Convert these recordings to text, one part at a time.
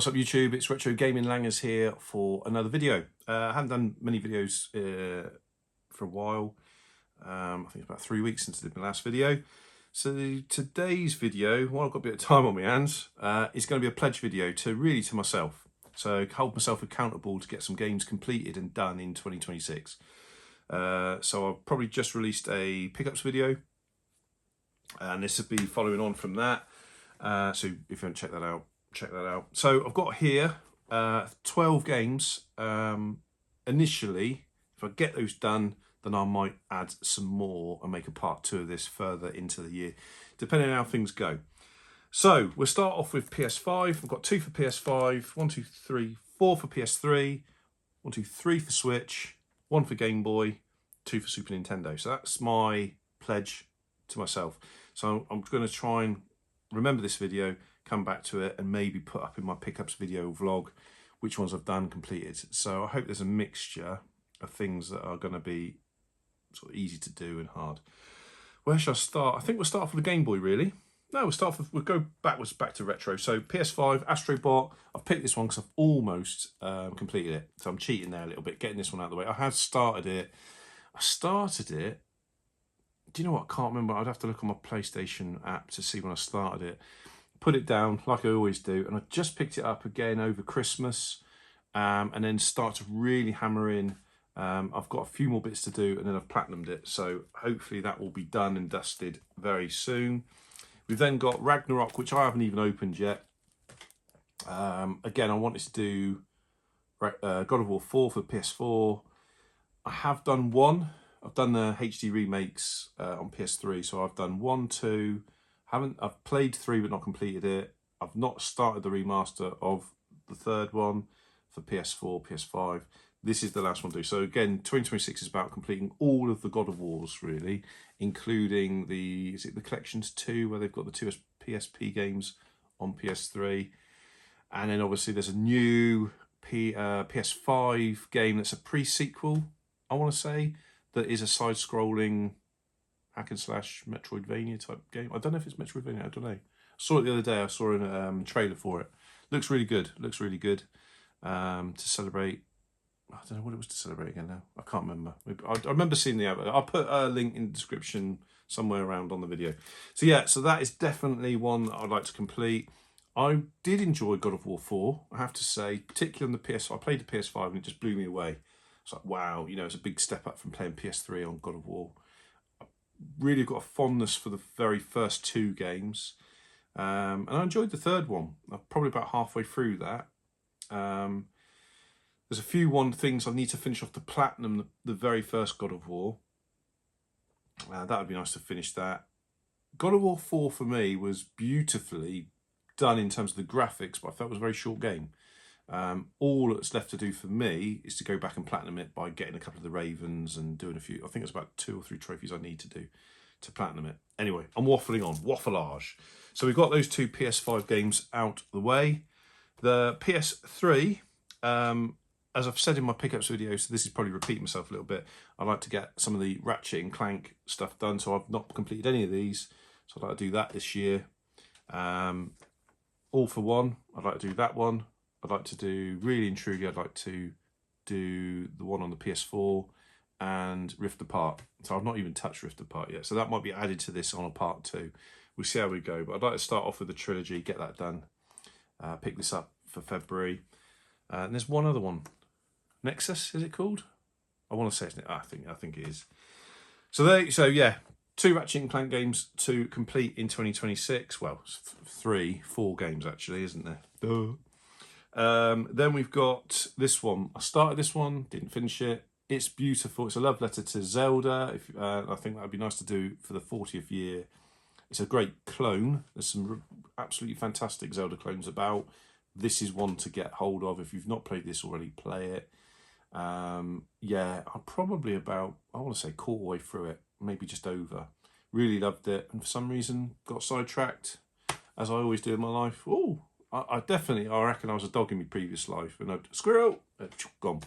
What's up YouTube, it's Retro Gaming Langers here for another video. I haven't done many videos for a while. I think it's about 3 weeks since I did my last video. So today's video, while I've got a bit of time on my hands, is going to be a pledge video to myself. So hold myself accountable to get some games completed and done in 2026. So I've probably just released a pickups video, and this will be following on from that. So if you haven't checked that out, check that out. So I've got here 12 games. Initially, if I get those done, then I might add some more and make a part 2 of this further into the year, depending on how things go. So we'll start off with PS5. I've got 2 for PS5, 1, 2, 3, 4 for PS3, 1, 2, 3 for Switch, 1 for Game Boy, 2 for Super Nintendo. So that's my pledge to myself. So I'm going to try and remember this video, come back to it, and maybe put up in my pickups video vlog which ones I've done completed. So I hope there's a mixture of things that are going to be sort of easy to do and hard. Where should I start? I think we'll start off with the Game Boy, really. No, we'll go backwards back to retro. So PS5, Astrobot. I've picked this one because I've almost completed it. So I'm cheating there a little bit, getting this one out of the way. I have started it. Do you know what? I can't remember. I'd have to look on my PlayStation app to see when I started it. Put it down like I always do, and I just picked it up again over Christmas, and then start to really hammer in. I've got a few more bits to do, and then I've platinumed it. So hopefully that will be done and dusted very soon. We've then got Ragnarok, which I haven't even opened yet. Again, I wanted to do God of War 4 for PS4. I have done one. I've done the HD remakes on PS3, so I've done 1, 2. I've played 3 but not completed it. I've not started the remaster of the third one for PS4, PS5. This is the last one to do. So again, 2026 is about completing all of the God of Wars, really, including the Collections 2, where they've got the 2 PSP games on PS3. And then obviously there's a new PS5 game that's a pre-sequel, I want to say, that is a side-scrolling hack and slash Metroidvania type game. I don't know if it's Metroidvania, I don't know. I saw it the other day, I saw a trailer for it. Looks really good, to celebrate. I don't know what it was to celebrate again now. I can't remember. I remember seeing the advert. I'll put a link in the description somewhere around on the video. So yeah, so that is definitely one that I'd like to complete. I did enjoy God of War 4, I have to say, particularly on the PS. I played the PS5 and it just blew me away. It's like, wow, you know, it's a big step up from playing PS3 on God of War. I really got a fondness for the very first 2 games. And I enjoyed the third one. I'm probably about halfway through that. There's a few things I need to finish off to platinum the very first God of War. That would be nice to finish that. God of War 4 for me was beautifully done in terms of the graphics, but I felt it was a very short game. All that's left to do for me is to go back and platinum it by getting a couple of the Ravens and doing a few. I think it's about 2 or 3 trophies I need to do to platinum it. Anyway, I'm waffling on, waffleage. So we've got those 2 PS5 games out the way. The PS3, as I've said in my pickups video, so this is probably repeating myself a little bit, I'd like to get some of the Ratchet and Clank stuff done. So I've not completed any of these, so I'd like to do that this year. All for One, I'd like to do that one. I'd like to do, really and truly, I'd like to do the one on the PS4 and Rift Apart. So I've not even touched Rift Apart yet. So that might be added to this on a part 2. We'll see how we go. But I'd like to start off with the trilogy, get that done. Pick this up for February. And there's one other one. Nexus, is it called? I want to say it's, I think it is. So yeah, 2 Ratchet and Clank games to complete in 2026. Well, 4 games actually, isn't there? Duh. Then we've got this one. I started this one, didn't finish it. It's beautiful. It's a love letter to Zelda. I think that would be nice to do for the 40th year. It's a great clone. There's some absolutely fantastic Zelda clones about. This is one to get hold of. If you've not played this already, play it. Yeah, I'm probably about, I want to say, quarter way through it, maybe just over. Really loved it, and for some reason got sidetracked, as I always do in my life. Oh, I reckon I was a dog in my previous life, and I'd squirrel, gone.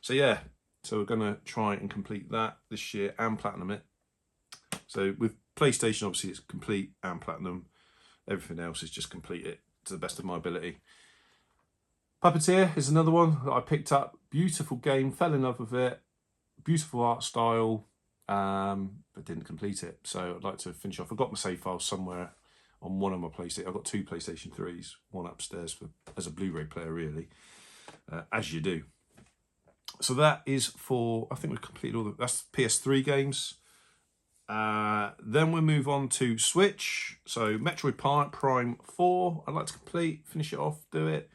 So yeah, so we're gonna try and complete that this year and platinum it. So with PlayStation, obviously it's complete and platinum. Everything else is just complete it to the best of my ability. Puppeteer is another one that I picked up. Beautiful game, fell in love with it. Beautiful art style, but didn't complete it. So I'd like to finish off. I've got my save file somewhere on one of my PlayStation. I've got 2 PlayStation 3s, one upstairs as a Blu-ray player, really, as you do. So that is for, I think we've completed all that's PS3 games. Then we'll move on to Switch. So Metroid Prime 4, I'd like to complete, finish it off, do it.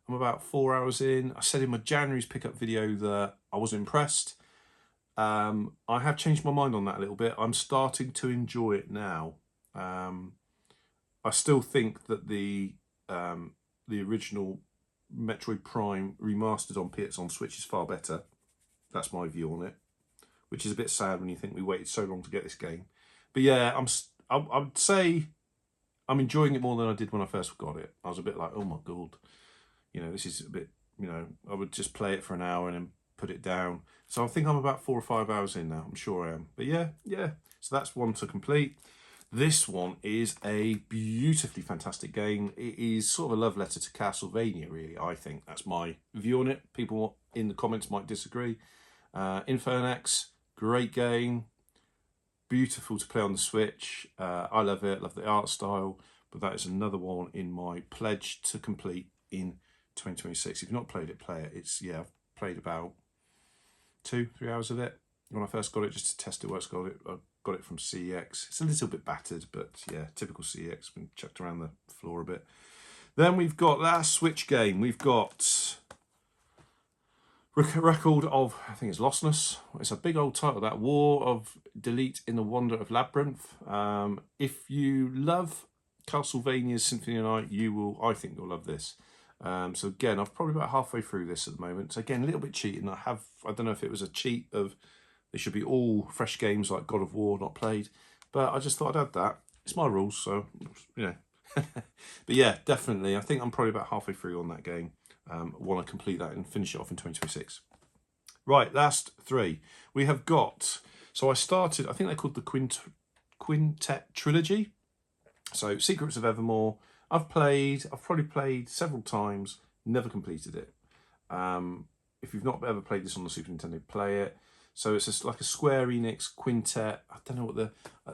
I'm about 4 hours in. I said in my January's pickup video that I wasn't impressed. I have changed my mind on that a little bit. I'm starting to enjoy it now. I still think that the original Metroid Prime remastered on PS on Switch is far better. That's my view on it, which is a bit sad when you think we waited so long to get this game. But yeah, I would say I'm enjoying it more than I did when I first got it. I was a bit like, oh my God, you know, this is a bit, you know, I would just play it for an hour and then put it down. So I think I'm about 4 or 5 hours in now. I'm sure I am. But yeah. So that's one to complete. This one is a beautifully fantastic game. It is sort of a love letter to Castlevania, really, I think. That's my view on it. People in the comments might disagree. Infernax, great game. Beautiful to play on the Switch. I love it. Love the art style. But that is another one in my pledge to complete in 2026. If you've not played it, play it. It's, yeah, I've played about 2-3 hours of it when I first got it, just to test it. I got it from CEX. It's a little bit battered, but yeah, typical CEX. Been chucked around the floor a bit. Then we've got that Switch game. We've got Record of, I think it's Lostness. It's a big old title, that War of Delete in the Wonder of Labyrinth. If you love Castlevania's Symphony of the Night, I think you'll love this. So again, I'm probably about halfway through this at the moment. So again, a little bit cheating. I don't know if it was a cheat of, they should be all fresh games like God of War, not played. But I just thought I'd add that. It's my rules, so, you know. But yeah, definitely. I think I'm probably about halfway through on that game. Want to complete that and finish it off in 2026. Right, last 3. We have got, so I started, I think they're called the Quintet Trilogy. So Secrets of Evermore. I've probably played several times, never completed it. If you've not ever played this on the Super Nintendo, play it. So it's just like a Square Enix quintet. I don't know what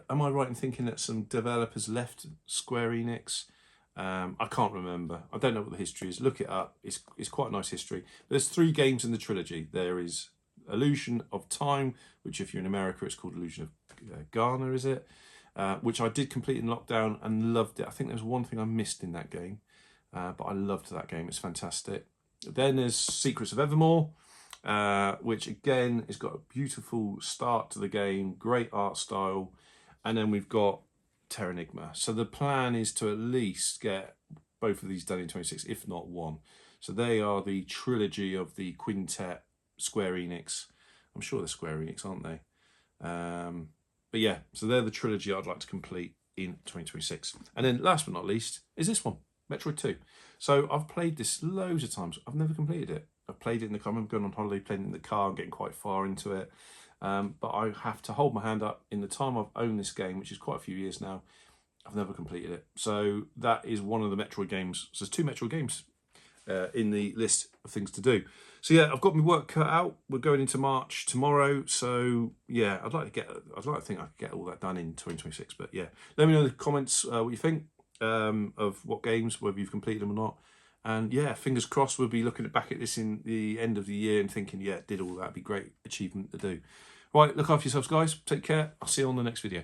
am I right in thinking that some developers left Square Enix? I can't remember. I don't know what the history is. Look it up. It's quite a nice history. There's 3 games in the trilogy. There is Illusion of Time, which if you're in America, it's called Illusion of Ghana, is it? Which I did complete in lockdown and loved it. I think there's one thing I missed in that game, but I loved that game. It's fantastic. Then there's Secrets of Evermore, which again has got a beautiful start to the game, great art style. And then we've got Terranigma. So the plan is to at least get both of these done in 26, if not one. So they are the trilogy of the quintet Square Enix. I'm sure they're Square Enix, aren't they? But yeah, so they're the trilogy I'd like to complete in 2026. And then last but not least is this one, Metroid 2. So I've played this loads of times. I've never completed it. I've played it in the car. I'm going on holiday, playing it in the car, I'm getting quite far into it. But I have to hold my hand up. In the time I've owned this game, which is quite a few years now, I've never completed it. So that is one of the Metroid games. So there's 2 Metroid games in the list of things to do. So yeah, I've got my work cut out. We're going into March tomorrow. So yeah, I'd like to think I could get all that done in 2026. But yeah, let me know in the comments what you think of what games, whether you've completed them or not. And yeah, fingers crossed, we'll be looking back at this in the end of the year and thinking, yeah, did all that. Be great achievement to do. Right, look after yourselves, guys. Take care. I'll see you on the next video.